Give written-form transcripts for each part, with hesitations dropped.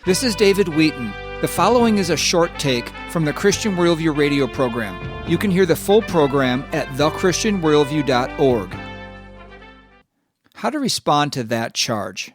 This is David Wheaton. The following is a short take from the Christian Worldview radio program. You can hear the full program at thechristianworldview.org. How to respond to that charge?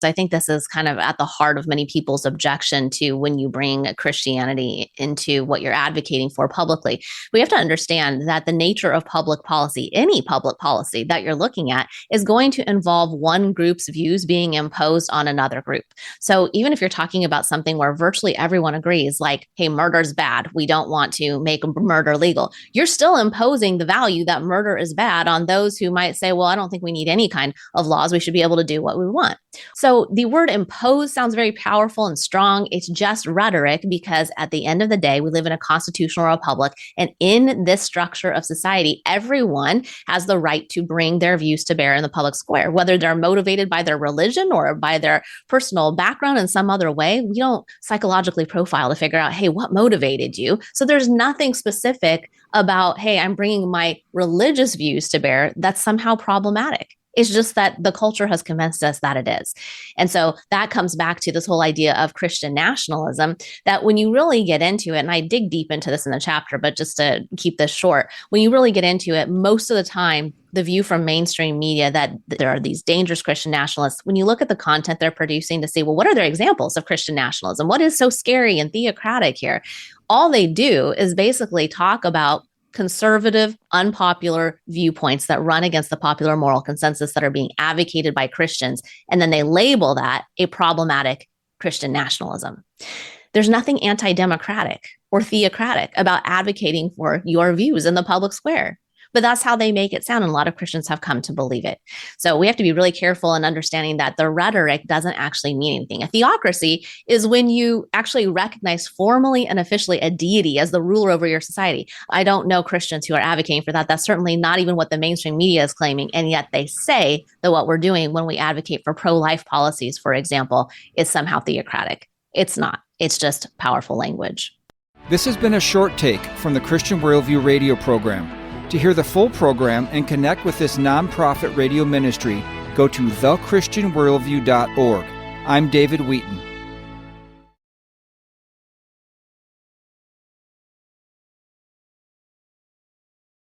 I think this is kind of at the heart of many people's objection to when you bring Christianity into what you're advocating for publicly. We have to understand that the nature of public policy, any public policy that you're looking at, is going to involve one group's views being imposed on another group. So even if you're talking about something where virtually everyone agrees, like, hey, murder's bad, we don't want to make murder legal, you're still imposing the value that murder is bad on those who might say, well, I don't think we need any kind of laws. We should be able to do what we want. So the word impose sounds very powerful and strong. It's just rhetoric because at the end of the day, we live in a constitutional republic. And in this structure of society, everyone has the right to bring their views to bear in the public square, whether they're motivated by their religion or by their personal background in some other way. We don't psychologically profile to figure out, hey, what motivated you? So there's nothing specific about, hey, I'm bringing my religious views to bear that's somehow problematic. It's just that the culture has convinced us that it is. And so that comes back to this whole idea of Christian nationalism, that when you really get into it, and I dig deep into this in the chapter, but just to keep this short, when you really get into it, most of the time, the view from mainstream media that there are these dangerous Christian nationalists, when you look at the content they're producing to see, well, what are their examples of Christian nationalism? What is so scary and theocratic here? All they do is basically talk about conservative, unpopular viewpoints that run against the popular moral consensus that are being advocated by Christians. And then they label that a problematic Christian nationalism. There's nothing anti-democratic or theocratic about advocating for your views in the public square. But that's how they make it sound, and a lot of Christians have come to believe it. So we have to be really careful in understanding that the rhetoric doesn't actually mean anything. A theocracy is when you actually recognize formally and officially a deity as the ruler over your society. I don't know Christians who are advocating for that. That's certainly not even what the mainstream media is claiming, and yet they say that what we're doing when we advocate for pro-life policies, for example, is somehow theocratic. It's not. It's just powerful language. This has been a short take from the Christian Worldview radio program. To hear the full program and connect with this nonprofit radio ministry, go to thechristianworldview.org. I'm David Wheaton.